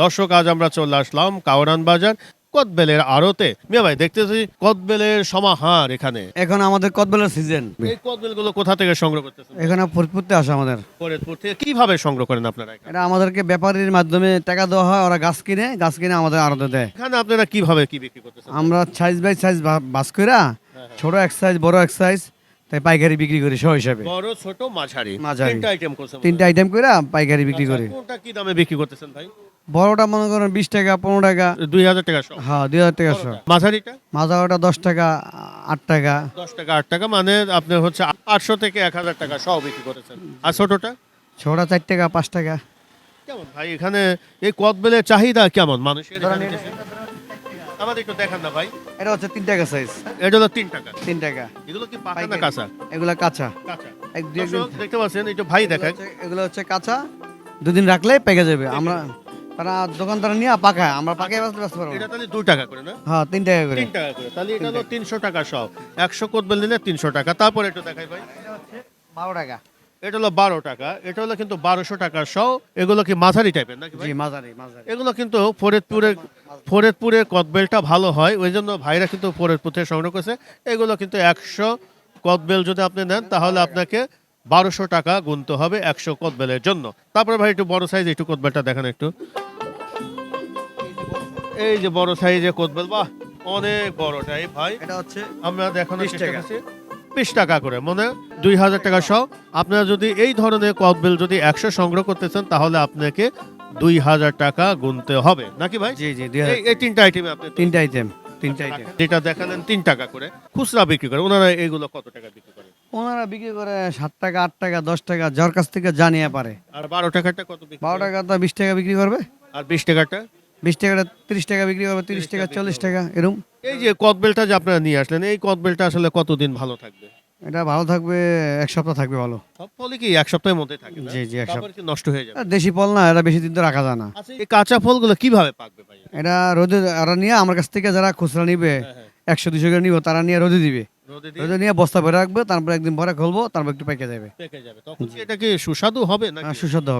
দর্শক, আজ আমরা চলে আসলাম কাওরান বাজার কদবেলের আড়তে। মিয়া ভাই, দেখতেছি কদবেলের সমাহার এখানে। এখন আমাদের কদবেলের সিজন। এই কদবেলগুলো কোথা থেকে সংগ্রহ করতেছেন? এখানে ফরিদপুরতে আসে আমাদের। ফরিদপুর থেকে। কিভাবে সংগ্রহ করেন আপনারা এখানে? এটা আমাদেরকে ব্যাপারীর মাধ্যমে টাকা দেওয়া হয়, ওরা গাছ কিনে আমাদের আড়তে দেয়। এখানে আপনারা কিভাবে কি বিক্রি করতেছেন? আমরা সাইজ বাই সাইজ বাস কইরা ছোট এক সাইজ বড় এক সাইজ তাই পাইকারি বিক্রি করি সহ হিসাবে। বড়, ছোট, মাঝারি মাঝারি। তিনটা আইটেম করছেন? তিনটা আইটেম কইরা পাইকারি বিক্রি করি। কোনটা কি দামে বিক্রি করতেছেন ভাই? বড়টা মনে করেন 20 টাকা 15 টাকা। 2000 টাকা সহ? হ্যাঁ 2000 টাকা সহ। মাঝারিটা? মাঝারটা 10 টাকা 8 টাকা। 10 টাকা 8 টাকা, মানে আপনি হচ্ছে 800 থেকে 1000 টাকা সহ বিক্রি করতেছেন। আর ছোটটা? ছোটটা 4 টাকা 5 টাকা। কেমন ভাই এখানে এই কদবেলের চাহিদা কেমন মানুষের এখানে দেশে? আমাদের একটু দেখান না ভাই। এটা হচ্ছে 3 টাকা সাইজ। এটা হলো 3 টাকা। 3 টাকা। এগুলো কি পাকা না পাইকারি। কাঁচা? এগুলা কাঁচা। কাঁচা। এক দুই একদিন দর্শক, দেখতে পাচ্ছেন, একটু ভাই দেখায়। এগুলো হচ্ছে কাঁচা, দুদিন রাখলে পেকে যাবে। আমরা তারা দোকানদার নিয়ে পাকায়, আমরা পাকায় ব্যস্ত পারবো এটা না। তাহলে 2 টাকা করে না? হ্যাঁ 3 টাকা করে। 3 টাকা করে। তাহলে এটা হলো 300 টাকা সহ। 100 কদবেল নিলে 300 টাকা। তারপর একটু দেখাই ভাই। 12 টাকা। এটা হলো 12 টাকা। এটা হলো কিন্তু 1200 টাকা সহ। এগুলো কি মাঝারি টাইপের নাকি ভাই? জি মাঝারি মাঝারি। এগুলো কিন্তু ফরিদপুরের কদবেলটা ভালো হয়, ওই জন্য ভাইরা কিন্তু ফরিদপুর থেকে সংগ্রহ করছে। এগুলো কিন্তু 100 কদবেল যদি আপনি নেন তাহলে আপনাকে 1200 টাকা গুনতে হবে 100 কদবেলের জন্য। তারপরে ভাই একটু বড় সাইজ একটু কদবেলটা দেখেন একটু। এই যে বড় সাইজের কদবেল, বাহ অনেক বড়টাই ভাই। এটা হচ্ছে আমরা দেখানোর 20 চেষ্টা টাকা। করছি 20 টাকা করে, মানে 2000 টাকা সহ। আপনারা যদি এই ধরনের কদবেল যদি 100 সংগ্রহ করতেছেন তাহলে আপনাকে 2000 টাকা গুনতে হবে নাকি ভাই? জি জি এই তিনটা আইটেমে আপনি তিনটা আইটেম। তিনটা আইটেম। যেটা দেখালেন 3 টাকা করে খুচরা বিক্রি করে, ওনারা এগুলো কত টাকা বিক্রি করে? ওনারা বিক্রি করে 7 টাকা 8 টাকা 10 টাকা, যার কাছ থেকে জানিয়ে পারে। আর 12 টাকাটা কত বিক্রি 12 করে? টাকা তো 20 টাকা বিক্রি করবে। আর 20 টাকাটা? 20 টাকাটা 30 টাকা বিক্রি করবে, 30 টাকা 40 টাকা এরকম। এই যে কদবেলটা যে আপনারা নিয়ে আসলেন, এই কদবেলটা আসলে কতদিন ভালো থাকবে? এটা ভালো থাকবে, এক সপ্তাহ থাকবে ভালো। সব ফলই কি এক সপ্তাহের মধ্যে থাকে না? জি, জি, এক তারপর কি নষ্ট হয়ে যাবে? আর দেশি ফল না, এটা বেশি দিন তো রাখা যায় না। আচ্ছা, এই কাঁচা ফলগুলো কিভাবে পাকবে ভাই? এটা রোদে ওরা নিয়ে আমার কাছ থেকে যারা খুচরা নিবে 100-200 করে নিব, তারা নিয়ে রোদে দিবে। রোদে দিয়ে রোদে নিয়ে বস্তা ভরে রাখবে, তারপর একদিন ভরে খুলবো, তারপর একটু পেকে যাবে। পেকে যাবে। তখন কি এটা কি সুস্বাদু হবে নাকি? সুস্বাদু হবে।